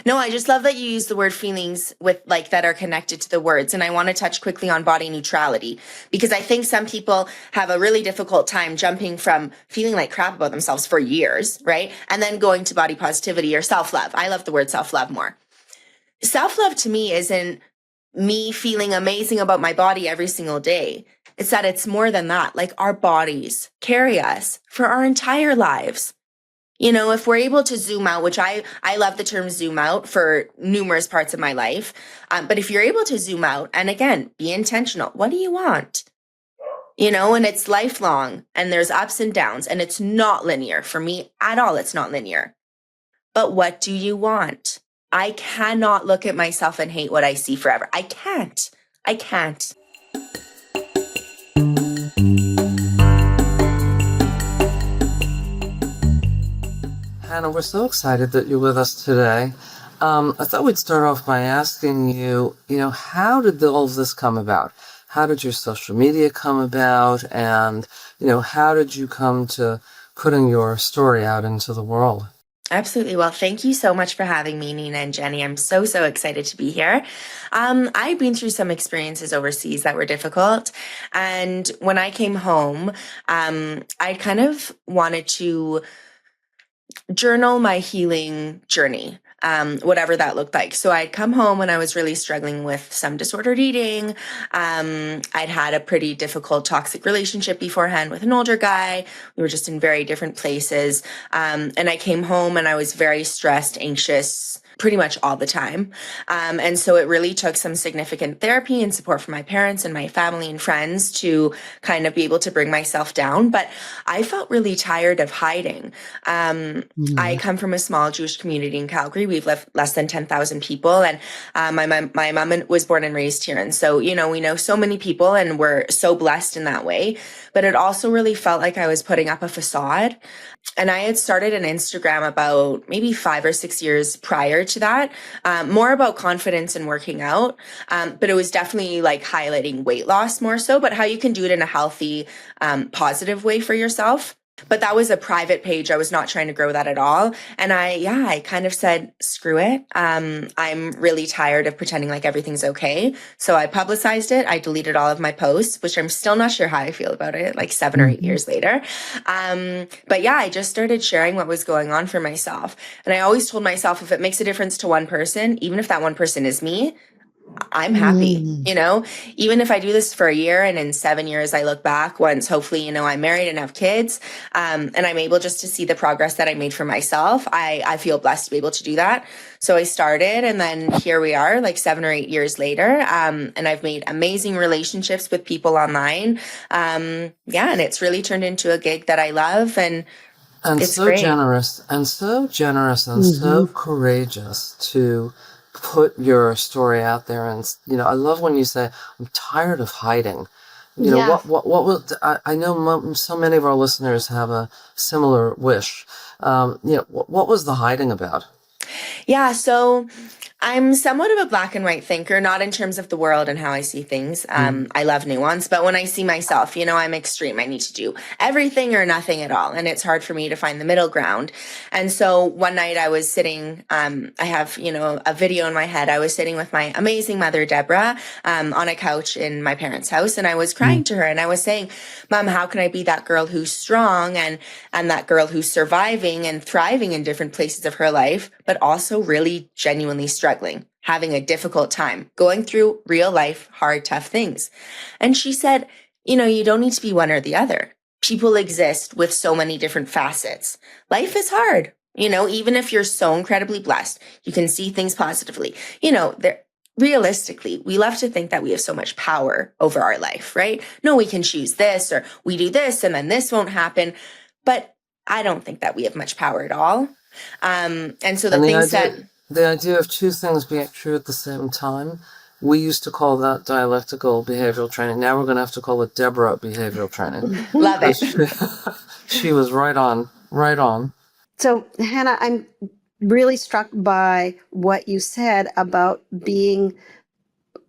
No, I just love that you use the word feelings with like that are connected to the words. And I want to touch quickly on body neutrality because I think some people have a really difficult time jumping from feeling like crap about themselves for years, right? And then going to body positivity or self-love. I love the word self-love more. Self-love to me isn't me feeling amazing about my body every single day. It's that it's more than that. Like our bodies carry us for our entire lives. You know, if we're able to zoom out, which I love the term zoom out for numerous parts of my life. But if you're able to zoom out and again, be intentional, what do you want? You know, and it's lifelong and there's ups and downs and it's not linear for me at all. It's not linear. But what do you want? I cannot look at myself and hate what I see forever. I can't. I can't. Hannah, we're so excited that you're with us today. I thought we'd start off by asking you, how did all of this come about? How did your social media come about? And, how did you come to putting your story out into the world? Absolutely. Well, thank you so much for having me, Nina and Jenny. I'm so excited to be here. I've been through some experiences overseas that were difficult. And when I came home, I kind of wanted to journal my healing journey, whatever that looked like. So I'd come home when I was really struggling with some disordered eating. I'd had a pretty difficult toxic relationship beforehand with an older guy. We were just in very different places. And I came home and I was very stressed, anxious, pretty much all the time. And so it really took some significant therapy and support from my parents and my family and friends to kind of be able to bring myself down. But I felt really tired of hiding. I come from a small Jewish community in Calgary. We've less than 10,000 people. And my mom was born and raised here. And so, we know so many people and we're so blessed in that way. But it also really felt like I was putting up a facade. And I had started an Instagram about maybe 5 or 6 years prior to that, more about confidence and working out. But it was definitely like highlighting weight loss more so, but how you can do it in a healthy, positive way for yourself. But that was a private page. I was not trying to grow that at all. And I kind of said, screw it. I'm really tired of pretending like everything's okay. So I publicized it. I deleted all of my posts, which I'm still not sure how I feel about it, like 7 or 8 years later. But I just started sharing what was going on for myself. And I always told myself, if it makes a difference to one person, even if that one person is me, I'm happy, even if I do this for a year and in 7 years, I look back once, hopefully, I'm married and have kids, and I'm able just to see the progress that I made for myself. I feel blessed to be able to do that. So I started and then here we are like 7 or 8 years later. And I've made amazing relationships with people online. And it's really turned into a gig that I love and it's so great. generous and so courageous to put your story out there. And, I love when you say, I'm tired of hiding. What was, I know so many of our listeners have a similar wish. What was the hiding about? Yeah. So I'm somewhat of a black and white thinker, not in terms of the world and how I see things. I love nuance, but when I see myself, I'm extreme. I need to do everything or nothing at all. And it's hard for me to find the middle ground. And so one night I was sitting, I have, a video in my head. I was sitting with my amazing mother, Deborah, on a couch in my parents' house. And I was crying to her and I was saying, Mom, how can I be that girl who's strong and that girl who's surviving and thriving in different places of her life, but also really genuinely struggling, having a difficult time, going through real life, hard, tough things. And she said, you don't need to be one or the other. People exist with so many different facets. Life is hard. Even if you're so incredibly blessed, you can see things positively. Realistically, we love to think that we have so much power over our life, right? No, we can choose this or we do this and then this won't happen. But I don't think that we have much power at all. And so the idea of two things being true at the same time, we used to call that dialectical behavioral training. Now we're going to have to call it Deborah behavioral training. Love it. She was right on. So, Hannah, I'm really struck by what you said about being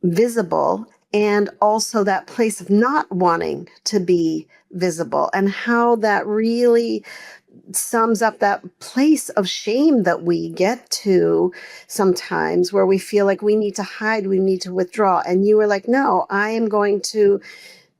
visible and also that place of not wanting to be visible and how that really sums up that place of shame that we get to sometimes, where we feel like we need to hide, we need to withdraw. And you were like, no, I am going to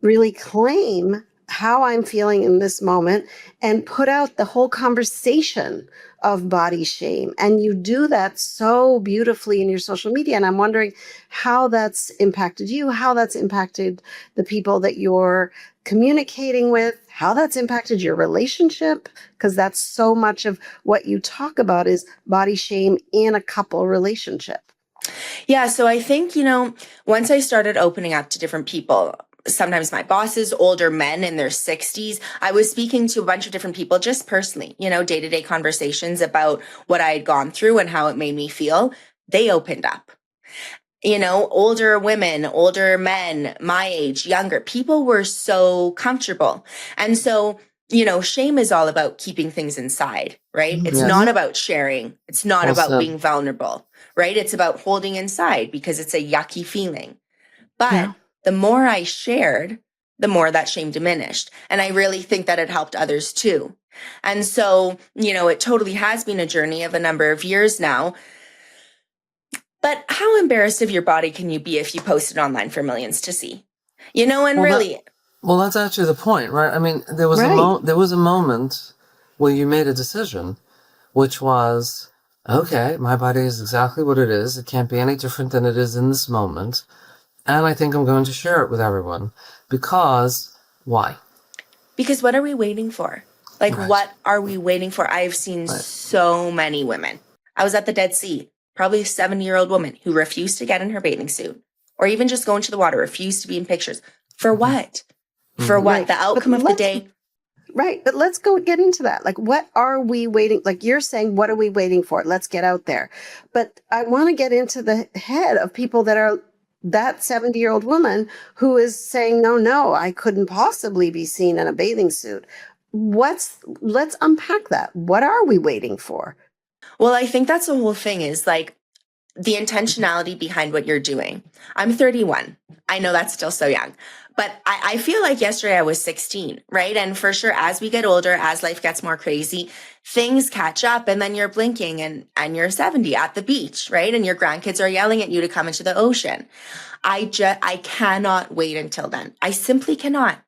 really claim how I'm feeling in this moment and put out the whole conversation of body shame. And you do that so beautifully in your social media. And I'm wondering how that's impacted you, how that's impacted the people that you're communicating with, how that's impacted your relationship, because that's so much of what you talk about is body shame in a couple relationship. Yeah, so I think, once I started opening up to different people, sometimes my bosses, older men in their 60s, I was speaking to a bunch of different people just personally, day-to-day conversations about what I had gone through and how it made me feel. They opened up. Older women, older men, my age, younger, people were so comfortable. And so, shame is all about keeping things inside, right? It's Yes. not about sharing. It's not Well about said. being vulnerable, right? It's about holding inside because it's a yucky feeling. But the more I shared, the more that shame diminished. And I really think that it helped others too. And so, it totally has been a journey of a number of years now. But how embarrassed of your body can you be if you post it online for millions to see? And Well, really, well, that's actually the point, right? I mean, there was there was a moment where you made a decision, which was, okay, my body is exactly what it is. It can't be any different than it is in this moment. And I think I'm going to share it with everyone. Because, why? Because what are we waiting for? Like, Right. What are we waiting for? I've seen so many women. I was at the Dead Sea, probably a 70-year-old woman who refused to get in her bathing suit or even just go into the water, refused to be in pictures. For what? For what? Right. The outcome of the day? Right. But let's go get into that. Like, what are we waiting? Like you're saying, what are we waiting for? Let's get out there. But I want to get into the head of people that are that 70-year-old woman who is saying, no, I couldn't possibly be seen in a bathing suit. Let's unpack that. What are we waiting for? Well, I think that's the whole thing is like the intentionality behind what you're doing. I'm 31. I know that's still so young, but I feel like yesterday I was 16, right? And for sure, as we get older, as life gets more crazy, things catch up and then you're blinking and you're 70 at the beach, right? And your grandkids are yelling at you to come into the ocean. I cannot wait until then. I simply cannot.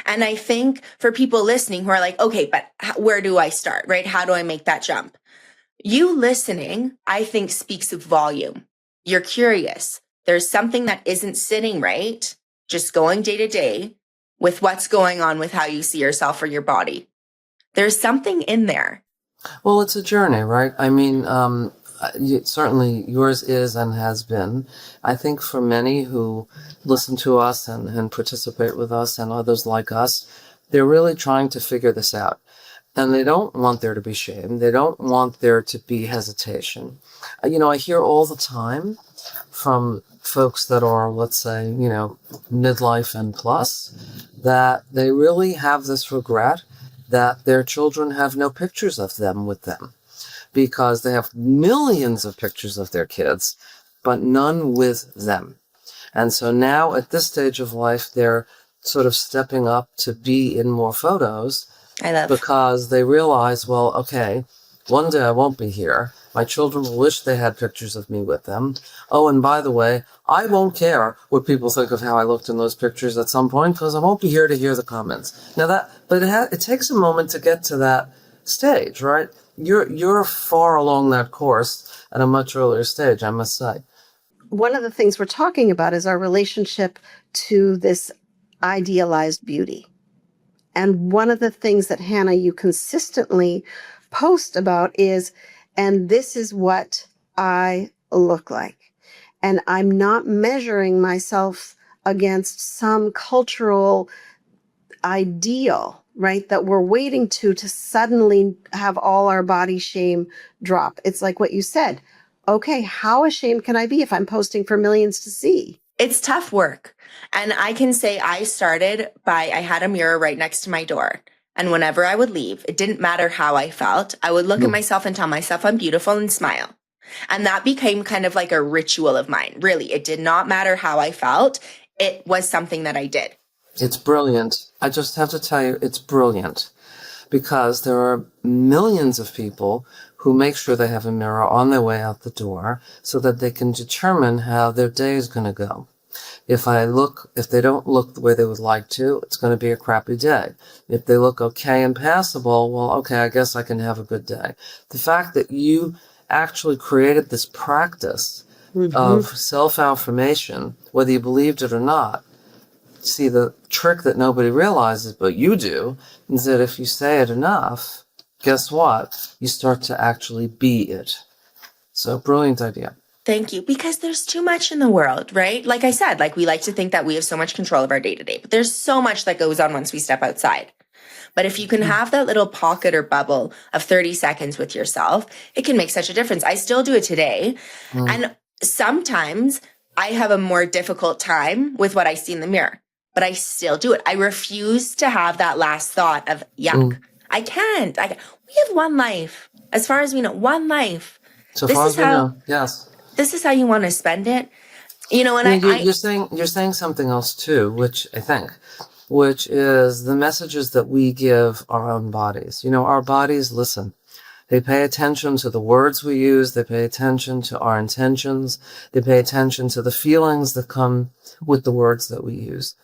And I think for people listening who are like, okay, but where do I start, right? How do I make that jump? You listening, I think, speaks of volume. You're curious. There's something that isn't sitting right, just going day to day with what's going on with how you see yourself or your body. There's something in there. Well, it's a journey, right? I mean, certainly yours is and has been. I think for many who listen to us and participate with us and others like us, they're really trying to figure this out. And they don't want there to be shame. They don't want there to be hesitation. I hear all the time from folks that are, let's say, midlife and plus, that they really have this regret that their children have no pictures of them with them because they have millions of pictures of their kids, but none with them. And so now at this stage of life, they're sort of stepping up to be in more photos. I love. Because they realize, well, okay, one day I won't be here. My children will wish they had pictures of me with them. Oh, and by the way, I won't care what people think of how I looked in those pictures at some point because I won't be here to hear the comments. Now but it takes a moment to get to that stage, right? You're far along that course at a much earlier stage, I must say. One of the things we're talking about is our relationship to this idealized beauty. And one of the things that, Hannah, you consistently post about is, and this is what I look like. And I'm not measuring myself against some cultural ideal, right? That we're waiting to suddenly have all our body shame drop. It's like what you said. Okay, how ashamed can I be if I'm posting for millions to see? It's tough work. And I can say I started I had a mirror right next to my door. And whenever I would leave, it didn't matter how I felt. I would look at myself and tell myself I'm beautiful and smile. And that became kind of like a ritual of mine. Really, it did not matter how I felt. It was something that I did. It's brilliant. I just have to tell you, it's brilliant. because there are millions of people who make sure they have a mirror on their way out the door so that they can determine how their day is going to go. If they don't look the way they would like to, it's going to be a crappy day. If they look okay and passable, well, okay, I guess I can have a good day. The fact that you actually created this practice of self-affirmation, whether you believed it or not, see, the trick that nobody realizes, but you do, is that if you say it enough, guess what? You start to actually be it. So, brilliant idea. Thank you. Because there's too much in the world, right? Like I said, like we like to think that we have so much control of our day to day, but there's so much that goes on once we step outside. But if you can have that little pocket or bubble of 30 seconds with yourself, it can make such a difference. I still do it today. And sometimes I have a more difficult time with what I see in the mirror, but I still do it. I refuse to have that last thought of, yuck, I can't. We have one life. As far as we know, one life. So far as we know, yes. This is how you want to spend it. You know, and you're saying something else too, which is the messages that we give our own bodies. You know, our bodies listen. They pay attention to the words we use. They pay attention to our intentions. They pay attention to the feelings that come with the words that we use.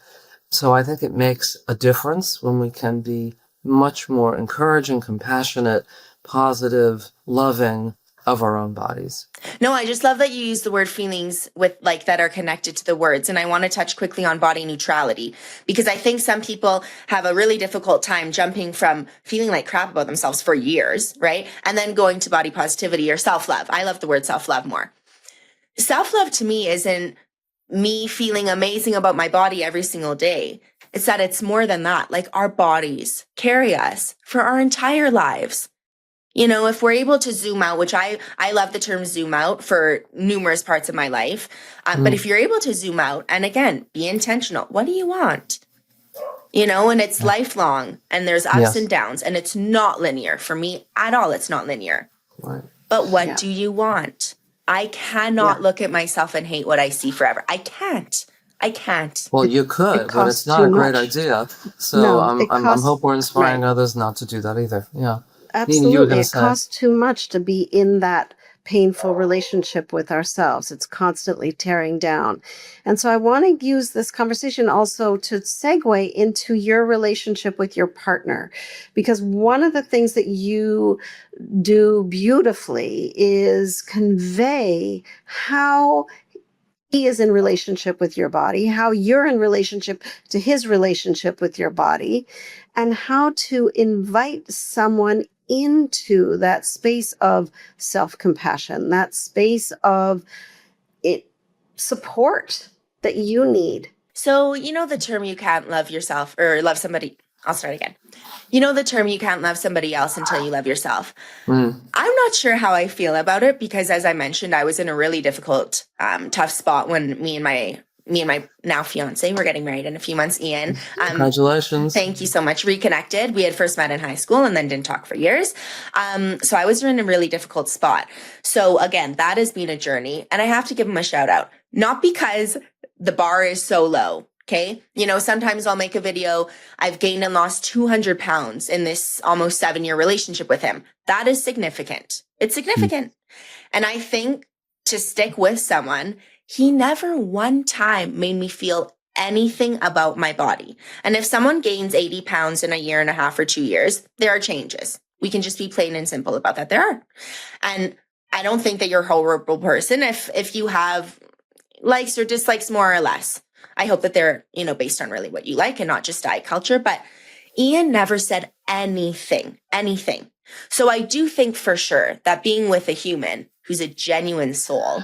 So I think it makes a difference when we can be much more encouraging, compassionate, positive, loving of our own bodies. No, I just love that you use the word feelings with like that are connected to the words. And I want to touch quickly on body neutrality, because I think some people have a really difficult time jumping from feeling like crap about themselves for years, right? And then going to body positivity or self-love. I love the word self-love more. Self-love to me isn't me feeling amazing about my body every single day. It's that it's more than that. Like our bodies carry us for our entire lives. You know, if we're able to zoom out, which I love the term zoom out for numerous parts of my life. But if you're able to zoom out and again, be intentional, what do you want? You know, and it's lifelong and there's ups and downs and it's not linear for me at all. It's not linear. Right. But what do you want? I cannot look at myself and hate what I see forever. I can't. Well, you could, but it's not a great idea. So I hope we're inspiring others not to do that either. Yeah. Absolutely. It costs too much to be in that painful relationship with ourselves. It's constantly tearing down. And so I want to use this conversation also to segue into your relationship with your partner, because one of the things that you do beautifully is convey how he is in relationship with your body, how you're in relationship to his relationship with your body, and how to invite someone into that space of self-compassion, that space of support that you need. So, you know the term you can't love yourself or love somebody. I'll start again. You know the term you can't love somebody else until you love yourself. I'm not sure how I feel about it because, as I mentioned, I was in a really difficult, tough spot when me and my now fiance, we're getting married in a few months, Ian. Congratulations. Thank you so much. Reconnected. We had first met in high school and then didn't talk for years. So I was in a really difficult spot. So again, that has been a journey and I have to give him a shout out, not because the bar is so low. Okay. You know, sometimes I'll make a video. I've gained and lost 200 pounds in this almost 7-year relationship with him. That is significant. It's significant. And I think to stick with someone, he never one time made me feel anything about my body. And if someone gains 80 pounds in a year and a half or 2 years, there are changes. We can just be plain and simple about that. There are. And I don't think that you're a horrible person if you have likes or dislikes more or less. I hope that they're, you know, based on really what you like and not just diet culture. But Ian never said anything. So I do think for sure that being with a human who's a genuine soul.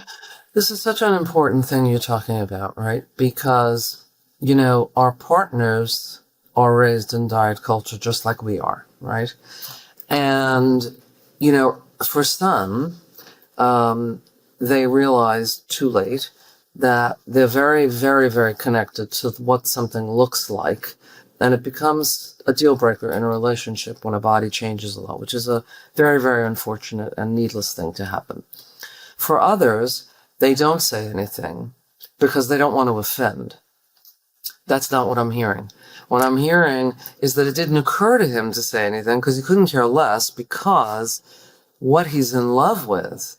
This is such an important thing you're talking about, right? Because, you know, our partners are raised in diet culture just like we are, right? And, you know, for some, they realize too late that they're very, very, very connected to what something looks like. And it becomes a deal breaker in a relationship when a body changes a lot, which is a very, very unfortunate and needless thing to happen. For others, they don't say anything because they don't want to offend. That's not what I'm hearing. What I'm hearing is that it didn't occur to him to say anything because he couldn't care less, because what he's in love with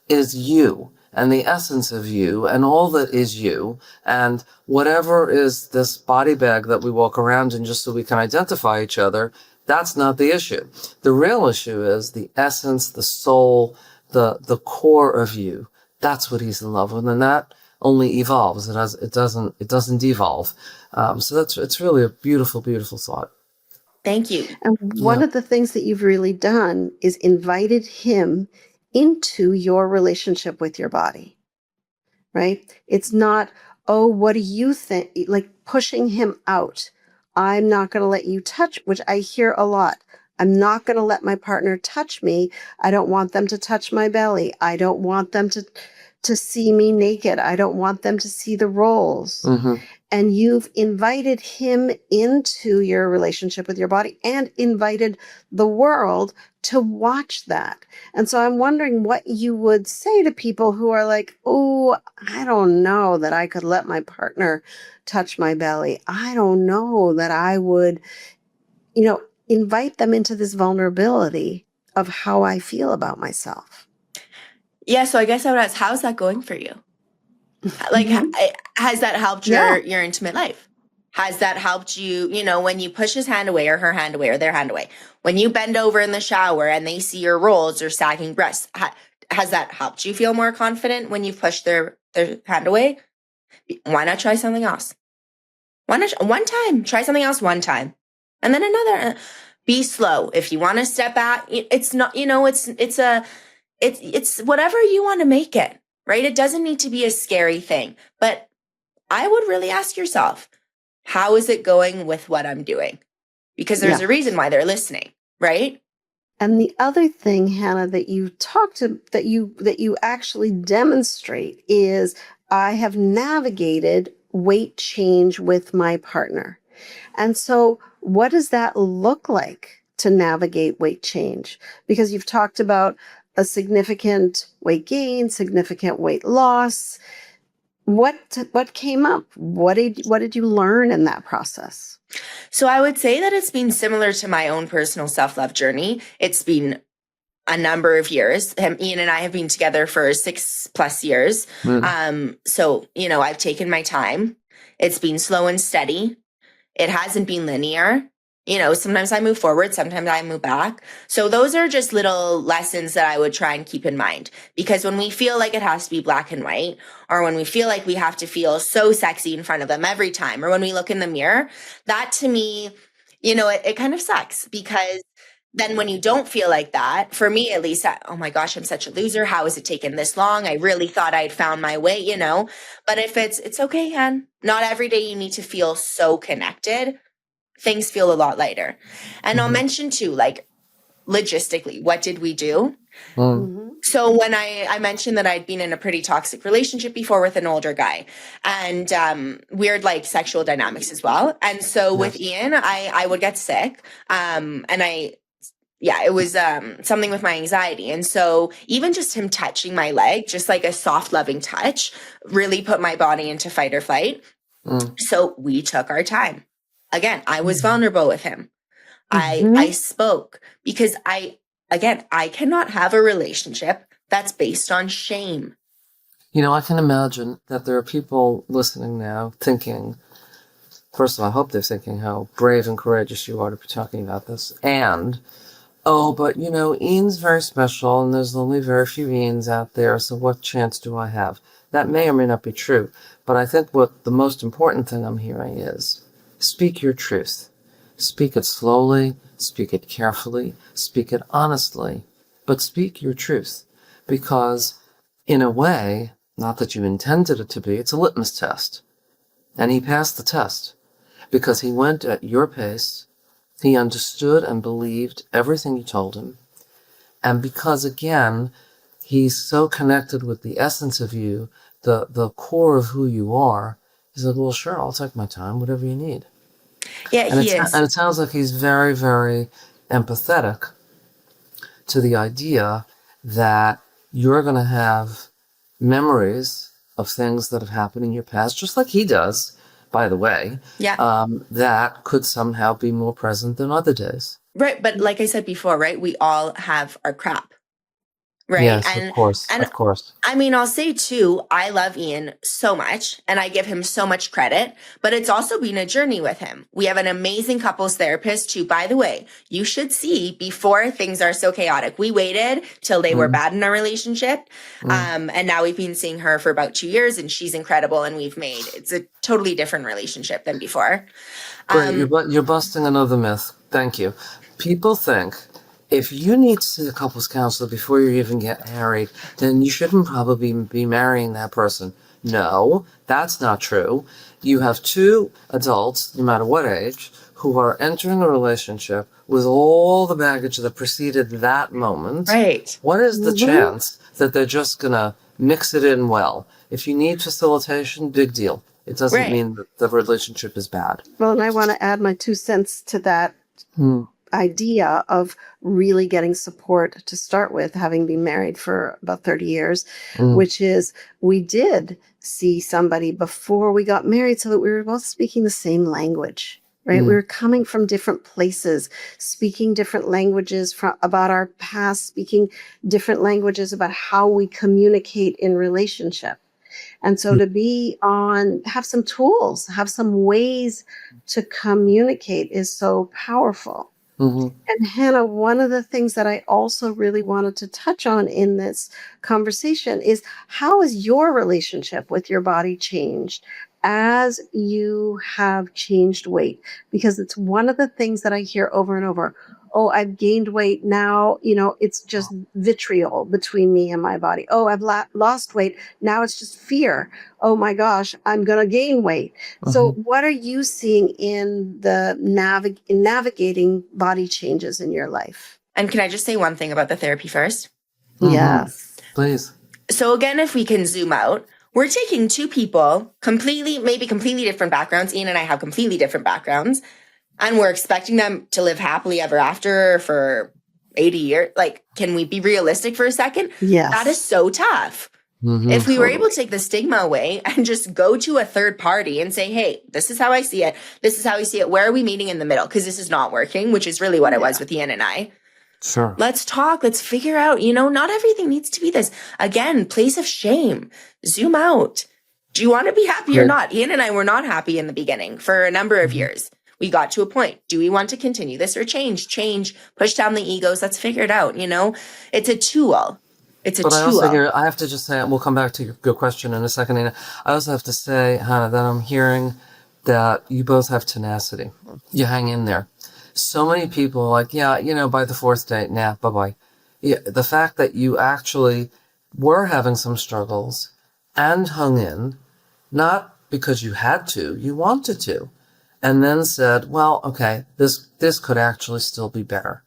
is you and the essence of you and all that is you, and whatever is this body bag that we walk around in just so we can identify each other, that's not the issue. The real issue is the essence, the soul, the core of you. That's what he's in love with, and that only evolves. It doesn't devolve. So it's really a beautiful, beautiful thought. Thank you. And one Yeah. of the things that you've really done is invited him into your relationship with your body, right? It's not, oh, what do you think? Like pushing him out. I'm not going to let you touch, which I hear a lot. I'm not going to let my partner touch me. I don't want them to touch my belly. I don't want them to see me naked. I don't want them to see the rolls. Mm-hmm. And you've invited him into your relationship with your body and invited the world to watch that. And so I'm wondering what you would say to people who are like, oh, I don't know that I could let my partner touch my belly. I don't know that I would, invite them into this vulnerability of how I feel about myself. Yeah, so I guess I would ask, how's that going for you? Like, has that helped Yeah. your intimate life? Has that helped you, when you push his hand away or her hand away or their hand away, when you bend over in the shower and they see your rolls or sagging breasts, has that helped you feel more confident when you push their hand away? Why not try something else? Why not one time? Try something else one time. And then another. Be slow. If you want to step back, it's not, it's whatever you want to make it, right? It doesn't need to be a scary thing. But I would really ask yourself, how is it going with what I'm doing? Because there's Yeah. a reason why they're listening, right? And the other thing, Hannah, that you talked to, that you actually demonstrate is I have navigated weight change with my partner. And so what does that look like to navigate weight change? Because you've talked about a significant weight gain, significant weight loss. What came up? What did you learn in that process? So I would say that it's been similar to my own personal self-love journey. It's been a number of years. Ian and I have been together for 6+ years. So, I've taken my time. It's been slow and steady. It hasn't been linear. Sometimes I move forward, sometimes I move back. So those are just little lessons that I would try and keep in mind. Because when we feel like it has to be black and white, or when we feel like we have to feel so sexy in front of them every time, or when we look in the mirror, that to me, it kind of sucks, because then when you don't feel like that, for me at least, oh my gosh, I'm such a loser. How has it taken this long? I really thought I'd found my way, But if it's okay, Han. Not every day you need to feel so connected. Things feel a lot lighter. And I'll mention too, like, logistically, what did we do? So when I mentioned that I'd been in a pretty toxic relationship before with an older guy, and weird like sexual dynamics as well. And so with Ian, I would get sick. It was something with my anxiety. And so even just him touching my leg, just like a soft, loving touch, really put my body into fight or flight. So we took our time. Again, I was vulnerable with him. I spoke, because I cannot have a relationship that's based on shame. I can imagine that there are people listening now thinking, first of all, I hope they're thinking how brave and courageous you are to be talking about this. And, but Ian's very special and there's only very few Ians out there, so what chance do I have? That may or may not be true. But I think what the most important thing I'm hearing is speak your truth. Speak it slowly, speak it carefully, speak it honestly, but speak your truth. Because in a way, not that you intended it to be, it's a litmus test. And he passed the test because he went at your pace. He understood and believed everything you told him. And because, again, he's so connected with the essence of you, the core of who you are, he said, well, sure, I'll take my time, whatever you need. Yeah, And he is. And it sounds like he's very, very empathetic to the idea that you're going to have memories of things that have happened in your past, just like he does, by the way, Yeah. that could somehow be more present than other days. Right. But like I said before, right, we all have our crap. Right. Yes, And of course. I mean, I'll say too, I love Ian so much and I give him so much credit, but it's also been a journey with him. We have an amazing couples therapist who, by the way, you should see before things are so chaotic. We waited till they were bad in our relationship. And now we've been seeing her for about 2 years and she's incredible. And it's a totally different relationship than before. Great, you're busting another myth. Thank you. People think if you need to see a couples counselor before you even get married, then you shouldn't probably be marrying that person. No, that's not true. You have two adults, no matter what age, who are entering a relationship with all the baggage that preceded that moment. Right. What is the chance that they're just going to mix it in well? If you need facilitation, big deal. It doesn't mean that the relationship is bad. Well, and I want to add my 2 cents to that idea of really getting support to start with, having been married for about 30 years, which is we did see somebody before we got married so that we were both speaking the same language. Right. We were coming from different places, speaking different languages about our past, speaking different languages about how we communicate in relationship. And so to have some tools, have some ways to communicate is so powerful. And Hannah, one of the things that I also really wanted to touch on in this conversation is how has your relationship with your body changed as you have changed weight? Because it's one of the things that I hear over and over. Oh, I've gained weight now. It's just vitriol between me and my body. Oh, I've lost weight. Now it's just fear. Oh my gosh, I'm going to gain weight. So what are you seeing in the navigating body changes in your life? And can I just say one thing about the therapy first? Yes. Please. So again, if we can zoom out, we're taking two people, maybe completely different backgrounds. Ian and I have completely different backgrounds. And we're expecting them to live happily ever after for 80 years. Like, can we be realistic for a second? Yes. That is so tough. If we were able to take the stigma away and just go to a third party and say, hey, this is how I see it. This is how we see it. Where are we meeting in the middle? Because this is not working, which is really what it was with Ian and I. Sure. Let's talk. Let's figure out, not everything needs to be this. Again, place of shame. Zoom out. Do you want to be happy or not? Ian and I were not happy in the beginning for a number of years. We got to a point. Do we want to continue this or change? Push down the egos. Let's figure it out. It's a tool. It's a tool. I have to just say, we'll come back to your question in a second, Nina. I also have to say, Hannah, that I'm hearing that you both have tenacity. You hang in there. So many people are like, by the fourth date, nah, bye-bye. Yeah, the fact that you actually were having some struggles and hung in, not because you had to, you wanted to, and then said, well, okay, this could actually still be better.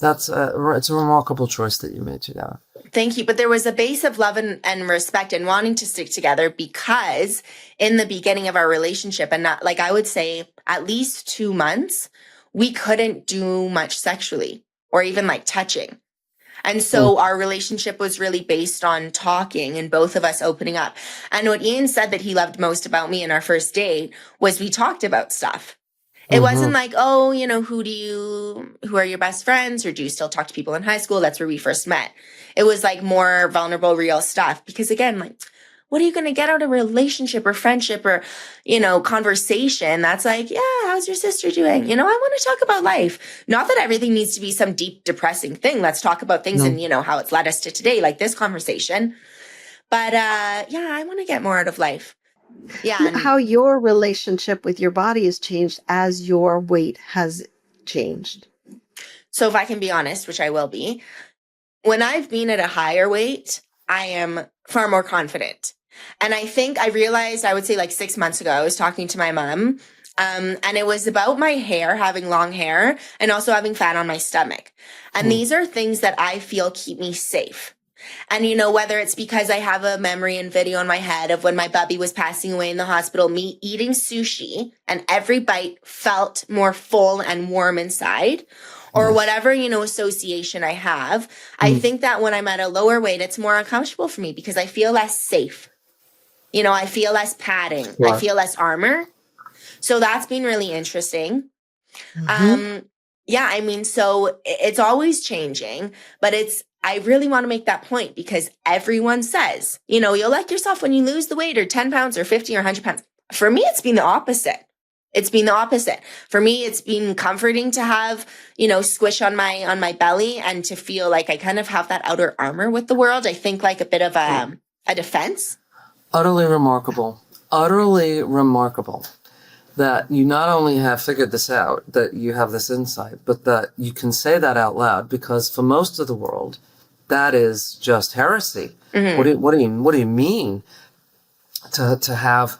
It's a remarkable choice that you made together. Thank you. But there was a base of love and respect and wanting to stick together because in the beginning of our relationship, and not like I would say at least 2 months, we couldn't do much sexually or even like touching. And so our relationship was really based on talking and both of us opening up. And what Ian said that he loved most about me in our first date was we talked about stuff. It wasn't like, oh, who are your best friends? Or do you still talk to people in high school? That's where we first met. It was like more vulnerable, real stuff. Because again, like, what are you going to get out of a relationship or friendship or, conversation? That's like, yeah, how's your sister doing? I want to talk about life. Not that everything needs to be some deep, depressing thing. Let's talk about things and, how it's led us to today, like this conversation. But I want to get more out of life. Yeah. How your relationship with your body has changed as your weight has changed. So if I can be honest, which I will be, when I've been at a higher weight, I am far more confident. And I think I realized, I would say like 6 months ago, I was talking to my mom, and it was about my hair, having long hair, and also having fat on my stomach. And these are things that I feel keep me safe. And, whether it's because I have a memory and video in my head of when my bubby was passing away in the hospital, me eating sushi and every bite felt more full and warm inside, or whatever, association I have. I think that when I'm at a lower weight, it's more uncomfortable for me because I feel less safe. I feel less padding. I feel less armor. So that's been really interesting. Mm-hmm. Yeah, I mean, so it's always changing, but I really want to make that point because everyone says, you'll like yourself when you lose the weight or 10 pounds or 50 or 100 pounds. For me, it's been the opposite. It's been the opposite. For me, it's been comforting to have, squish on my belly and to feel like I kind of have that outer armor with the world. I think like a bit of a defense. Utterly remarkable. Utterly remarkable that you not only have figured this out, that you have this insight, but that you can say that out loud, because for most of the world, that is just heresy. Mm-hmm. What do you mean? To have,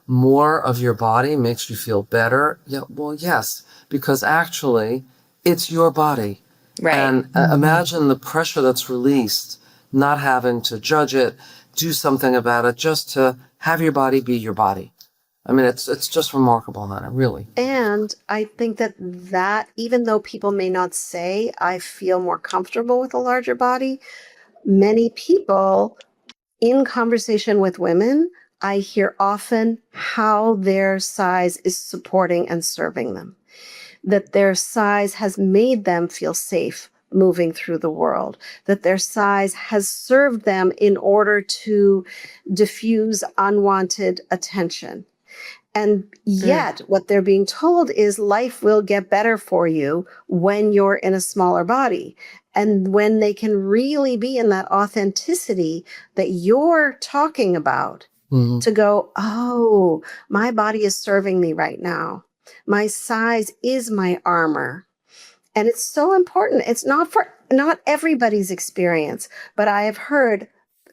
more of your body makes you feel better? Yeah, well, yes, because actually it's your body. Right. And imagine the pressure that's released, not having to judge it, do something about it, just to have your body be your body. I mean, it's just remarkable, Hannah, really. And I think that even though people may not say, I feel more comfortable with a larger body, many people in conversation with women, I hear often how their size is supporting and serving them, that their size has made them feel safe moving through the world, that their size has served them in order to diffuse unwanted attention. And yet, what they're being told is life will get better for you when you're in a smaller body. And when they can really be in that authenticity that you're talking about, to go, oh, my body is serving me right now. My size is my armor. And it's so important. It's not everybody's experience, but I have heard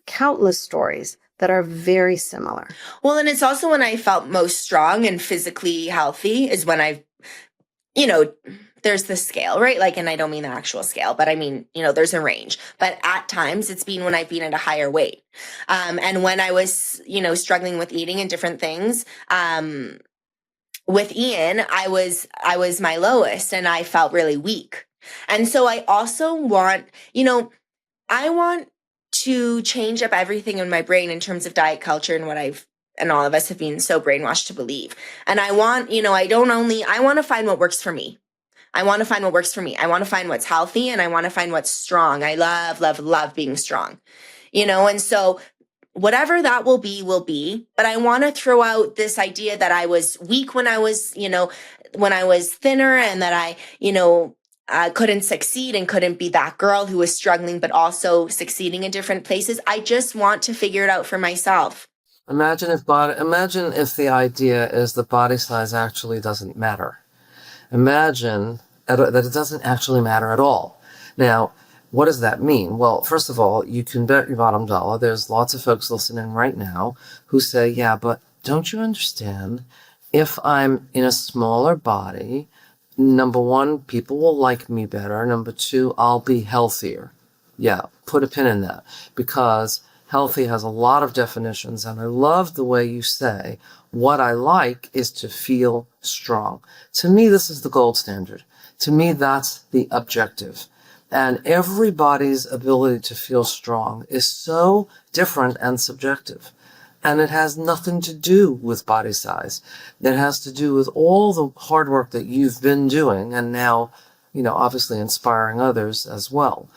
countless stories that are very similar. Well, and it's also when I felt most strong and physically healthy is when there's the scale, right? Like, and I don't mean the actual scale, but I mean, there's a range. But at times it's been when I've been at a higher weight. And when I was, struggling with eating and different things, with Ian, I was my lowest and I felt really weak. And so I also want, I want to change up everything in my brain in terms of diet culture and and all of us have been so brainwashed to believe. And I want, I want to find what works for me. I want to find what works for me. I want to find what's healthy and I want to find what's strong. I love, love, love being strong, and so whatever that will be. But I want to throw out this idea that I was weak when I was, when I was thinner and that I couldn't succeed and couldn't be that girl who was struggling, but also succeeding in different places. I just want to figure it out for myself. Imagine if the idea is that body size actually doesn't matter. Imagine that it doesn't actually matter at all. Now, what does that mean? Well, first of all, you can bet your bottom dollar there's lots of folks listening right now who say, yeah, but don't you understand? If I'm in a smaller body, number one, people will like me better. Number two, I'll be healthier. Yeah, put a pin in that, because healthy has a lot of definitions, and I love the way you say, what I like is to feel strong. To me, this is the gold standard. To me, that's the objective. And everybody's ability to feel strong is so different and subjective. And it has nothing to do with body size. It has to do with all the hard work that you've been doing and now, obviously inspiring others as well.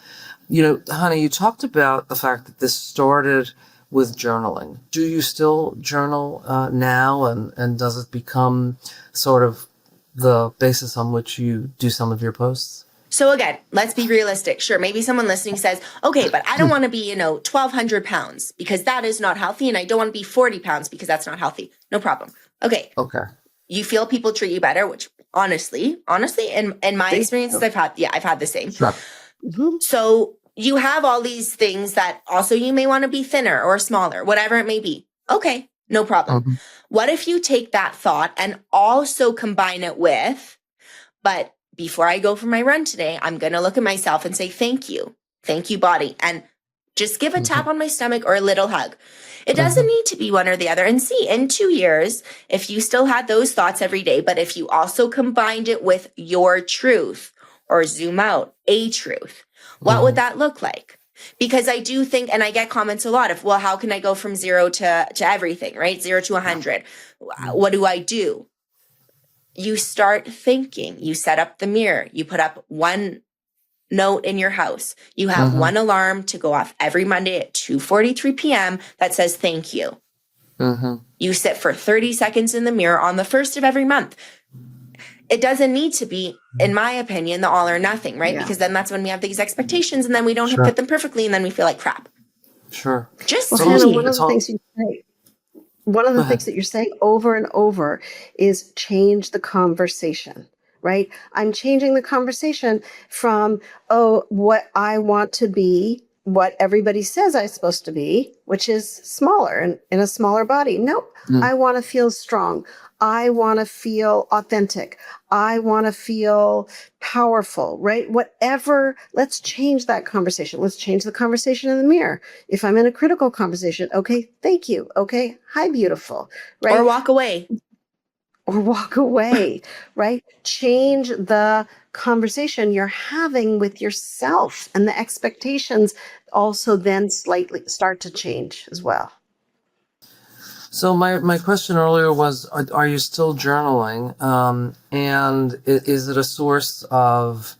Honey, you talked about the fact that this started with journaling. Do you still journal now? And does it become sort of the basis on which you do some of your posts? So again, let's be realistic. Sure, maybe someone listening says, okay, but I don't want to be, 1,200 pounds because that is not healthy. And I don't want to be 40 pounds because that's not healthy. No problem. Okay. You feel people treat you better, which honestly, in my experiences, I've had the same. Sure. Mm-hmm. So you have all these things that also you may want to be thinner or smaller, whatever it may be. Okay, no problem. Mm-hmm. What if you take that thought and also combine it with, but before I go for my run today, I'm going to look at myself and say, thank you. Thank you, body. And just give a tap on my stomach or a little hug. It doesn't need to be one or the other. And see, in 2 years, if you still had those thoughts every day, but if you also combined it with your truth or zoom out a truth, what would that look like? Because I do think, and I get comments a lot of, well, how can I go from 0 to everything, right? 0 to 100. What do I do? you start thinking, you set up the mirror, you put up one note in your house. You have one alarm to go off every Monday at 2:43 p.m. that says thank you. You sit for 30 seconds in the mirror on the first of every month. It doesn't need to be, in my opinion, the all or nothing, right? Yeah. Because then that's when we have these expectations and then we don't Sure. fit them perfectly and then we feel like crap. Sure. Just Well, Hannah, one of the things you say, one of the things that you're saying over and over is change the conversation, right? I'm changing the conversation from, oh, what I want to be, what everybody says I'm supposed to be, which is smaller and in a smaller body. Nope. I want to feel strong. I want to feel authentic. I want to feel powerful, right? Whatever, let's change that conversation. Let's change the conversation in the mirror. If I'm in a critical conversation, okay, thank you. Okay, hi, beautiful, right? Or walk away. Or walk away, right? Change the conversation you're having with yourself, and the expectations also then slightly start to change as well. So my question earlier was, are you still journaling? And is it a source of,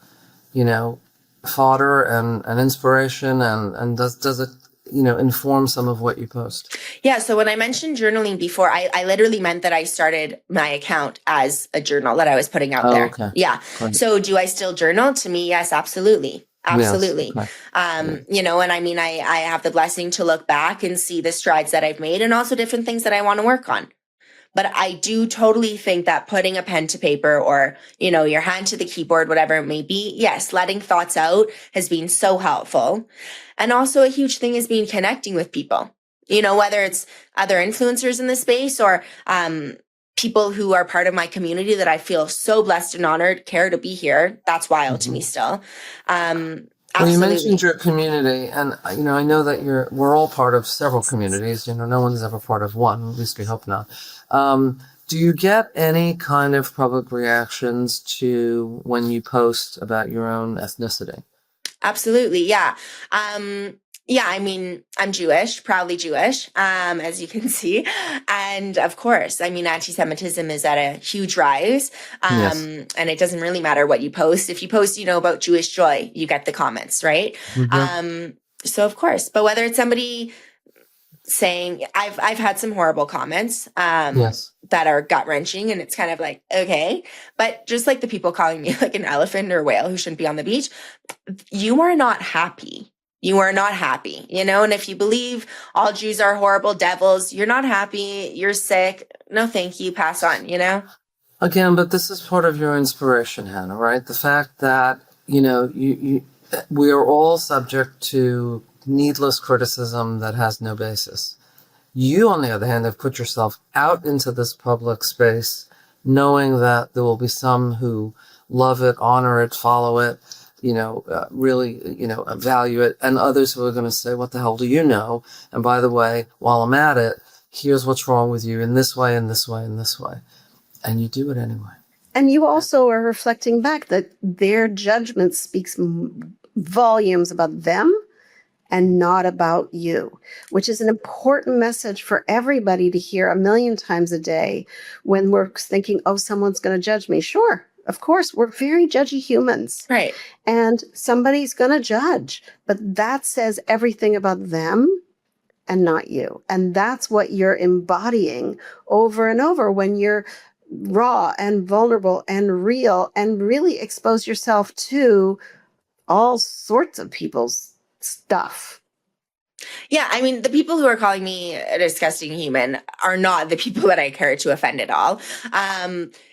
fodder and inspiration? And does it, inform some of what you post? Yeah. So when I mentioned journaling before, I literally meant that I started my account as a journal that I was putting out there. Okay. Yeah. Great. So do I still journal? To me, yes, absolutely. Absolutely. Yes. Okay. And I mean, I have the blessing to look back and see the strides that I've made and also different things that I want to work on. But I do totally think that putting a pen to paper or, your hand to the keyboard, whatever it may be, yes, letting thoughts out has been so helpful. And also a huge thing has been connecting with people, whether it's other influencers in the space or people who are part of my community that I feel so blessed and honored, care to be here. That's wild to me still. Well, you mentioned your community, and I know that we're all part of several communities. No one's ever part of one. At least we hope not. Do you get any kind of public reactions to when you post about your own ethnicity? Absolutely, yeah. Yeah, I mean, I'm Jewish, proudly Jewish, as you can see. And of course, I mean, anti-Semitism is at a huge rise. Yes. And it doesn't really matter what you post. If you post, about Jewish joy, you get the comments, right? So of course, but whether it's somebody saying, I've had some horrible comments, Yes. that are gut wrenching, and it's kind of like, okay, but just like the people calling me like an elephant or a whale who shouldn't be on the beach, you are not happy. You are not happy, and if you believe all Jews are horrible devils, you're not happy, you're sick. No, thank you. Pass on, Again, but this is part of your inspiration, Hannah, right? The fact that, we are all subject to needless criticism that has no basis. You, on the other hand, have put yourself out into this public space, knowing that there will be some who love it, honor it, follow it, really, value it, and others who are going to say, what the hell do you know? And by the way, while I'm at it, here's what's wrong with you in this way, in this way, in this way. And you do it anyway. And you also are reflecting back that their judgment speaks volumes about them and not about you, which is an important message for everybody to hear a million times a day when we're thinking, oh, someone's going to judge me. Sure, of course, we're very judgy humans. Right. And somebody's going to judge, but that says everything about them and not you. And that's what you're embodying over and over when you're raw and vulnerable and real and really expose yourself to all sorts of people's stuff. Yeah, I mean, the people who are calling me a disgusting human are not the people that I care to offend at all.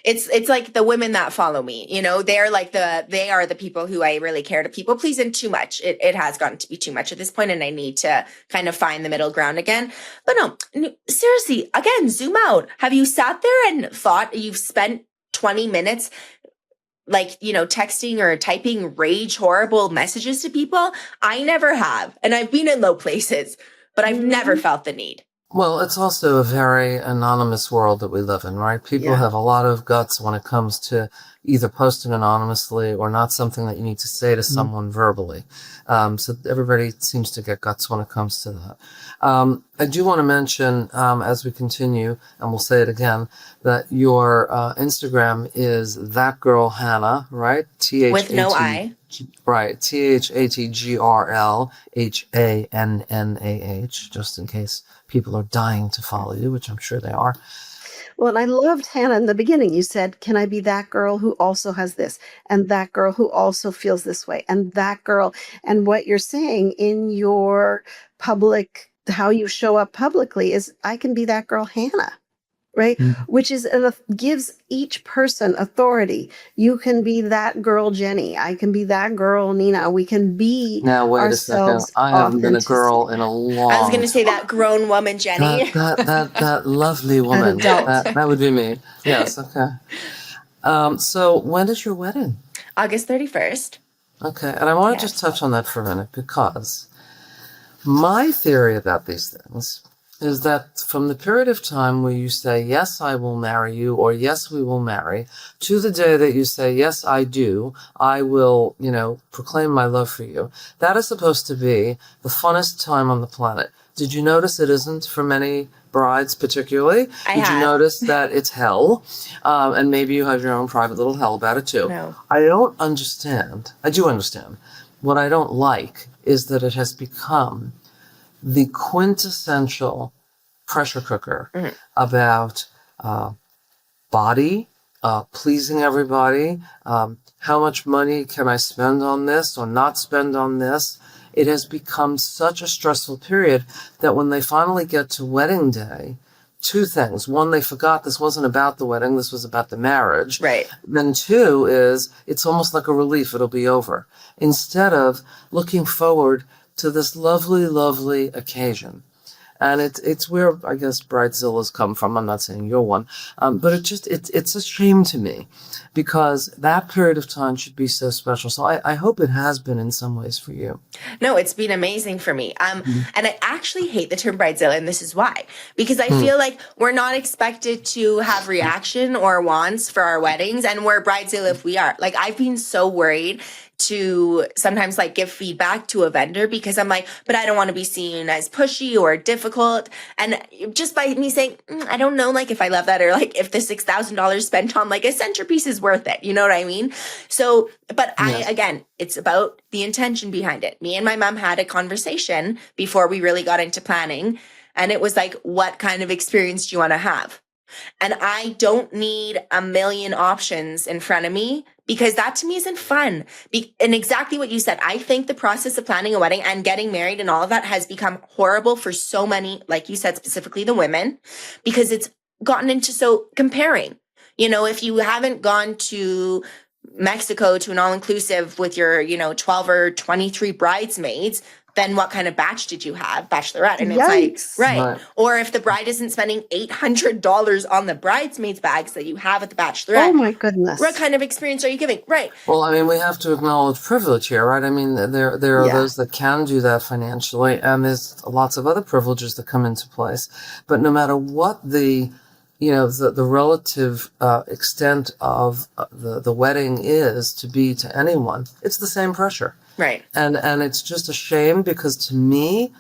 It's like the women that follow me, they are the people who I really care to people please, and too much. It has gotten to be too much at this point, and I need to kind of find the middle ground again. But no, seriously, again, zoom out. Have you sat there and thought you've spent 20 minutes texting or typing rage, horrible messages to people? I never have. And I've been in low places, but I've never felt the need. Well, it's also a very anonymous world that we live in, right? People Yeah. have a lot of guts when it comes to either posting anonymously or not something that you need to say to someone verbally. So everybody seems to get guts when it comes to that. I do want to mention, as we continue, and we'll say it again, that your Instagram is That Girl Hannah, right? With no T-H-A-T, I. right, ThatGrlHannah, just in case people are dying to follow you, which I'm sure they are. Well, and I loved Hannah in the beginning. You said, "Can I be that girl who also has this, and that girl who also feels this way, and that girl?" And what you're saying in your public, how you show up publicly is, I can be that girl, Hannah. Right? Mm. Which is gives each person authority. You can be that girl, Jenny. I can be that girl, Nina. We can be Now, wait a second. ourselves, I haven't been a girl authenticity. in a I was going long to say time. that grown woman, Jenny. That lovely An woman. adult. That would be me. Yes, okay. So when is your wedding? August 31st. Okay, and I want to Yes. just touch on that for a minute because my theory about these things is that from the period of time where you say, yes, I will marry you, or yes, we will marry, to the day that you say, yes, I do, I will, proclaim my love for you, that is supposed to be the funnest time on the planet. Did you notice it isn't for many brides particularly? I Did you have. notice that it's hell? And maybe you have your own private little hell about it too. No. I don't understand. I do understand. What I don't like is that it has become the quintessential pressure cooker about body, pleasing everybody, how much money can I spend on this or not spend on this. It has become such a stressful period that when they finally get to wedding day, two things. One, they forgot this wasn't about the wedding, this was about the marriage. Right. Then two is it's almost like a relief, it'll be over. Instead of looking forward to this lovely, lovely occasion. And it's where, I guess, Bridezillas come from. I'm not saying you're one. But it's a shame to me because that period of time should be so special. So I hope it has been in some ways for you. No, it's been amazing for me. And I actually hate the term bridezilla, and this is why. Because I feel like we're not expected to have reaction or wants for our weddings, and we're bridezilla if we are. Like, I've been so worried to sometimes give feedback to a vendor because I'm like, but I don't want to be seen as pushy or difficult. And just by me saying, I don't know, if I love that, or if the $6,000 spent on a centerpiece is worth it. You know what I mean? So, but Yes. again, it's about the intention behind it. Me and my mom had a conversation before we really got into planning. And it was what kind of experience do you want to have? And I don't need a million options in front of me because that to me isn't fun. And exactly what you said, I think the process of planning a wedding and getting married and all of that has become horrible for so many, like you said, specifically the women, because it's gotten into so comparing. If you haven't gone to Mexico to an all-inclusive with your, 12 or 23 bridesmaids, then what kind of batch did you have? Bachelorette. And it's Yikes. right. Or if the bride isn't spending $800 on the bridesmaids bags that you have at the bachelorette, Oh my goodness. what kind of experience are you giving? Right. Well, I mean, we have to acknowledge privilege here, right? I mean, there are Yeah. those that can do that financially, and there's lots of other privileges that come into place. But no matter what the relative extent of the wedding is to be to anyone, it's the same pressure. Right. And it's just a shame because to me,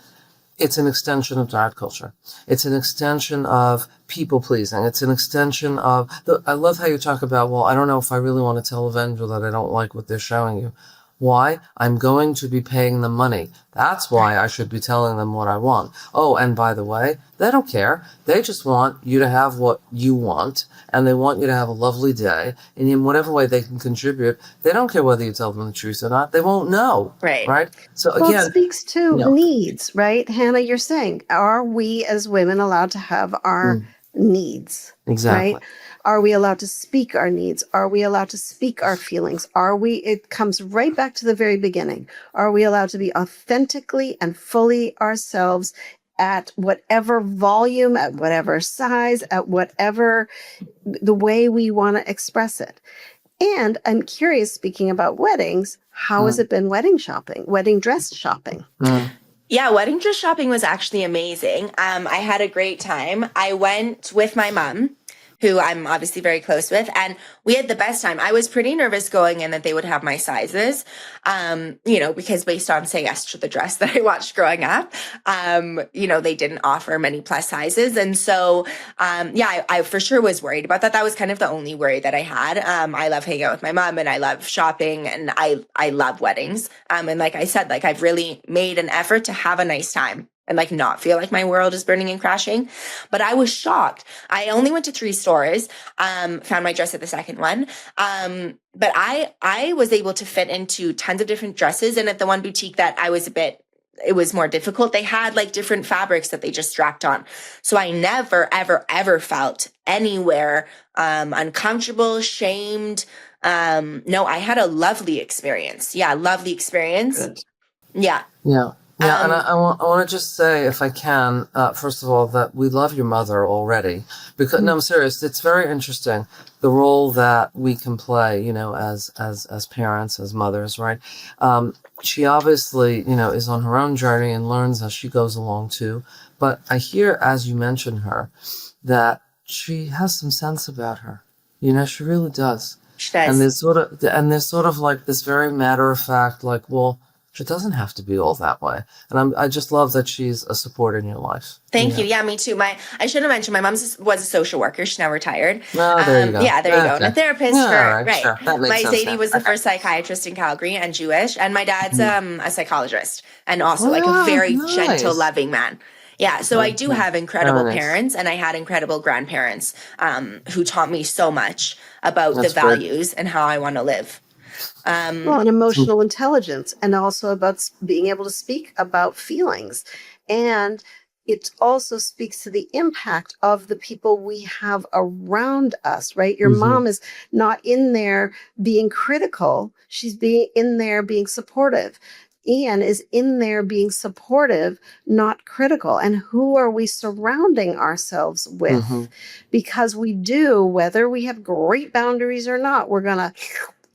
it's an extension of diet culture. It's an extension of people pleasing. It's an extension of I love how you talk about, well, I don't know if I really want to tell a vendor that I don't like what they're showing you. Why? I'm going to be paying them money. That's why I should be telling them what I want. Oh, and by the way, they don't care. They just want you to have what you want, and they want you to have a lovely day. And in whatever way they can contribute, they don't care whether you tell them the truth or not. They won't know. Right. Right? So Well, again, it speaks to needs, right? Hannah, you're saying, are we as women allowed to have our needs? exactly. Right? Are we allowed to speak our needs? Are we allowed to speak our feelings? It comes right back to the very beginning. Are we allowed to be authentically and fully ourselves at whatever volume, at whatever size, at whatever the way we want to express it? And I'm curious, speaking about weddings, how has it been wedding dress shopping? Yeah, wedding dress shopping was actually amazing. I had a great time. I went with my mom, who I'm obviously very close with, and we had the best time. I was pretty nervous going in that they would have my sizes, because based on Say Yes to the Dress that I watched growing up, they didn't offer many plus sizes. And so, I for sure was worried about that. That was kind of the only worry that I had. I love hanging out with my mom and I love shopping and I love weddings. And like I said, like I've really made an effort to have a nice time and like not feel like my world is burning and crashing. But I was shocked. I only went to 3 stores, found my dress at the second one. But I was able to fit into tons of different dresses. And at the one boutique that it was more difficult. They had like different fabrics that they just strapped on. So I never, ever, ever felt anywhere uncomfortable, shamed. No, I had a lovely experience. Yeah, lovely experience. Good. Yeah. Yeah. Yeah, and Um, I want to just say, if I can, first of all, that we love your mother already. Because no, I'm serious. It's very interesting the role that we can play, as parents, as mothers, right? She obviously, is on her own journey and learns as she goes along too. But I hear, as you mention her, that she has some sense about her. She really does. she And does. there's sort of like this very matter of fact, like, well, it doesn't have to be all that way. And I just love that she's a support in your life. Thank you. Yeah, me too. I should have mentioned my mom was a social worker. She's now retired. Oh, there you go. Yeah, there you go. And Okay. a therapist Yeah, all for, right, right. sure. That makes My sense Zadie now. was the Okay. first psychiatrist in Calgary and Jewish. And my dad's a psychologist and also like a Wow, very gentle, nice. loving man. Yeah, so I do Okay. have incredible Very nice. parents and I had incredible grandparents who taught me so much about the That's great. values and how I want to live. Well, and emotional intelligence, and also about being able to speak about feelings. And it also speaks to the impact of the people we have around us, right? Your Mm-hmm. mom is not in there being critical, she's being in there being supportive. Ian is in there being supportive, not critical. And who are we surrounding ourselves with? Mm-hmm. Because we do, whether we have great boundaries or not, we're going to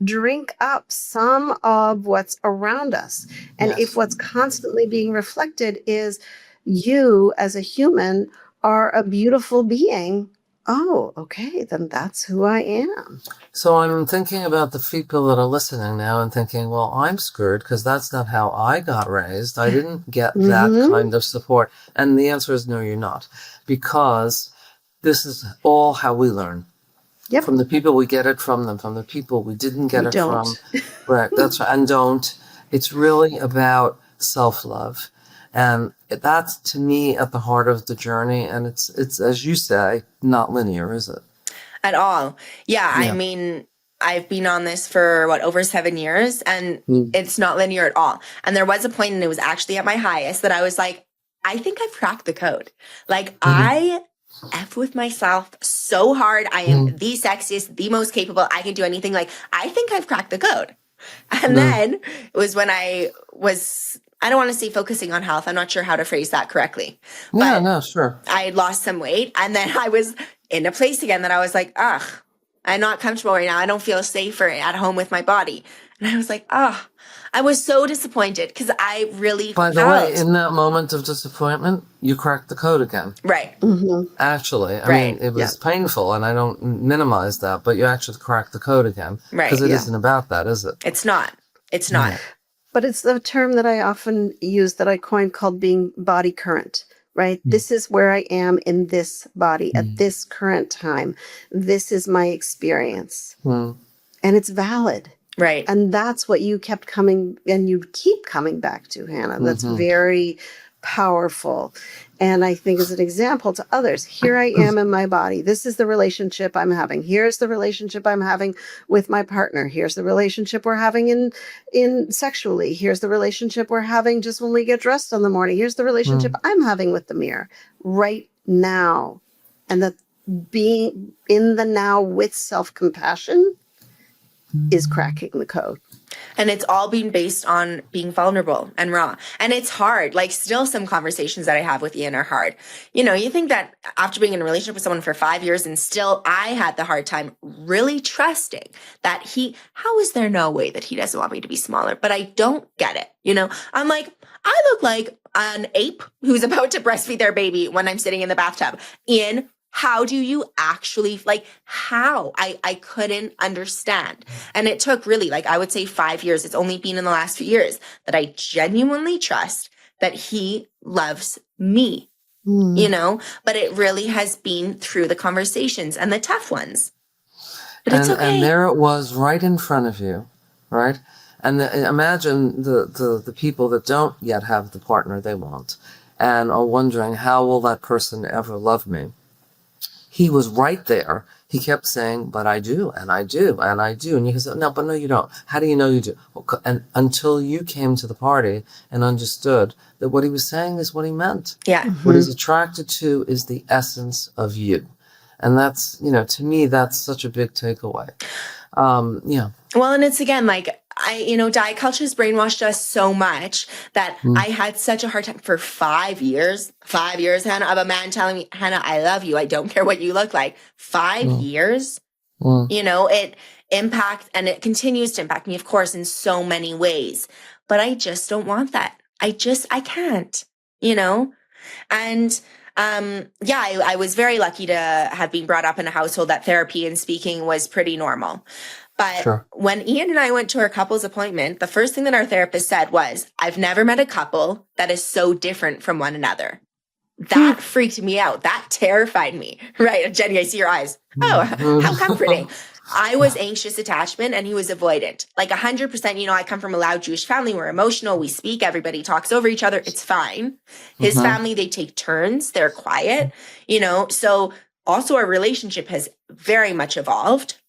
drink up some of what's around us. And Yes. if what's constantly being reflected is you as a human are a beautiful being, oh, okay, then that's who I am. So I'm thinking about the people that are listening now and thinking, well, I'm screwed because that's not how I got raised. I didn't get that Mhm. kind of support. And the answer is no, you're not. Because this is all how we learn. Yep. From the people we get it from them, from the people we didn't get We it don't. from. Right, that's right. And don't. It's really about self-love. And that's, to me, at the heart of the journey. And it's as you say, not linear, is it? At all. Yeah, I Yeah. mean, I've been on this for over 7 years and Mm. it's not linear at all. And there was a point, and it was actually at my highest, that I was like, I think I've cracked the code. Like, I F with myself so hard. I am the sexiest, the most capable. I can do anything. Like, I think I've cracked the code. And then it was when I don't want to say focusing on health. I'm not sure how to phrase that correctly. Yeah, But no, sure. I had lost some weight and then I was in a place again that I was like, ugh, I'm not comfortable right now. I don't feel safer at home with my body. And I was like, I was so disappointed because I really By the felt way, in that moment of disappointment, you cracked the code again. right. Mhm. Actually, I Right. mean, it was painful, and I don't minimize that, but you actually cracked the code again. Right. Because it Yeah. not about that, is it? It's not. It's not. Yeah. But it's the term that I often use that I coined called being body current, right? This is where I am in this body at this current time. This is my experience. Mm. And it's valid. Right. And that's what you kept coming and you keep coming back to, Hannah. That's very powerful. And I think as an example to others, here I am in my body. This is the relationship I'm having. Here's the relationship I'm having with my partner. Here's the relationship we're having in sexually. Here's the relationship we're having just when we get dressed in the morning. Here's the relationship I'm having with the mirror right now. And that being in the now with self-compassion is cracking the code. And it's all been based on being vulnerable and raw. And it's hard. Like, still some conversations that I have with Ian are hard. You know, you think that after being in a relationship with someone for 5 years and still I had the hard time really trusting that how is there no way that he doesn't want me to be smaller? But I don't get it. You know, I'm like, I look like an ape who's about to breastfeed their baby when I'm sitting in the bathtub. Ian, how do you actually, like, how? I couldn't understand. And it took really, like, I would say 5 years. It's only been in the last few years that I genuinely trust that he loves me, you know, but it really has been through the conversations and the tough ones. But it's okay. And there it was right in front of you, right? And imagine the people that don't yet have the partner they want and are wondering, how will that person ever love me? He was right there. He kept saying, but I do, and I do, and I do. And you can say, no, you don't. How do you know you do? And until you came to the party and understood that what he was saying is what he meant. Yeah. What he's attracted to is the essence of you. And that's, you know, to me, that's such a big takeaway. Yeah. Well, and it's again, like, diet culture has brainwashed us so much that I had such a hard time for 5 years, Hannah, of a man telling me, Hannah, I love you. I don't care what you look like. 5 years, you know, it impacts, and it continues to impact me, of course, in so many ways. But I just don't want that. I can't, you know? And I was very lucky to have been brought up in a household that therapy and speaking was pretty normal. But when Ian and I went to our couples appointment, the first thing that our therapist said was, I've never met a couple that is so different from one another. That freaked me out. That terrified me. Right, Jenny, I see your eyes. Oh, how comforting. I was anxious attachment and he was avoidant. Like 100%, you know, I come from a loud Jewish family. We're emotional. We speak. Everybody talks over each other. It's fine. His family, they take turns. They're quiet, you know. So also our relationship has very much evolved.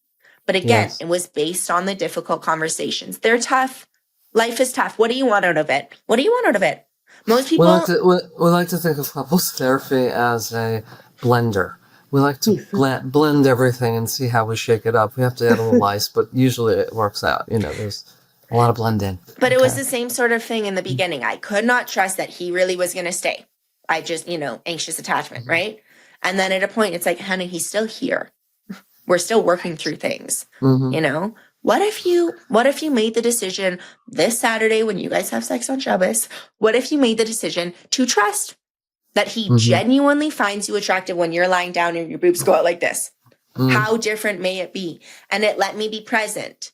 But again, it was based on the difficult conversations. They're tough. Life is tough. What do you want out of it? What do you want out of it? Most people... We like to think of couples therapy as a blender. We like to blend everything and see how we shake it up. We have to add a little ice, but usually it works out. You know, there's a lot of blend in. But it was the same sort of thing in the beginning. I could not trust that he really was going to stay. I just, you know, anxious attachment, right? And then at a point, it's like, Hannah, he's still here. We're still working through things, you know? What if you made the decision this Saturday when you guys have sex on Shabbos? What if you made the decision to trust that he genuinely finds you attractive when you're lying down and your boobs go out like this? How different may it be? And it let me be present.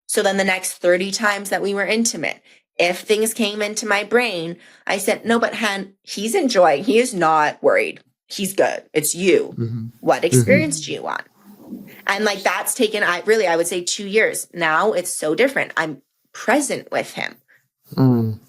So then the next 30 times that we were intimate, if things came into my brain, I said, no, but he's enjoying. He is not worried. He's good. It's you. What experience do you want? And like that's taken, I would say 2 years. Now it's so different. I'm present with him,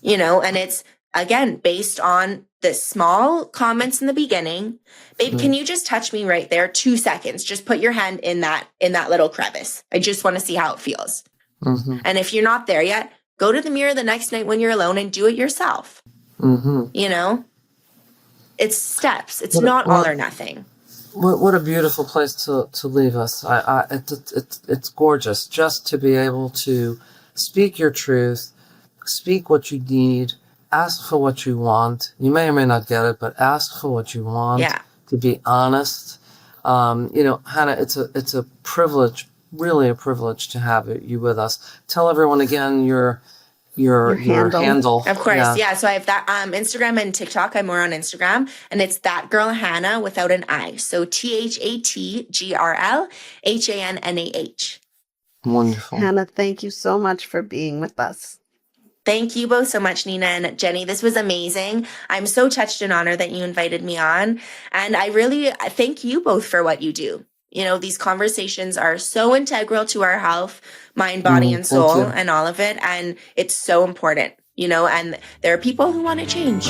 you know, and it's again, based on the small comments in the beginning. Babe, can you just touch me right there? 2 seconds. Just put your hand in that little crevice. I just want to see how it feels. And if you're not there yet, go to the mirror the next night when you're alone and do it yourself. You know, it's steps. It's not all or nothing. What a beautiful place to leave us. It's gorgeous just to be able to speak your truth, speak what you need, ask for what you want. You may or may not get it, but ask for what you want. Yeah. To be honest. You know, Hannah, it's a privilege, really a privilege to have you with us. Tell everyone again your handle. Of course. Yeah. So I have that Instagram and TikTok. I'm more on Instagram, and it's that girl Hannah without an I. So ThatGrlHannah. Wonderful. Hannah, thank you so much for being with us. Thank you both so much, Nina and Jenny. This was amazing. I'm so touched and honored that you invited me on. And I really thank you both for what you do. You know, these conversations are so integral to our health, mind, body, and soul, and all of it. And it's so important, you know, and there are people who want to change.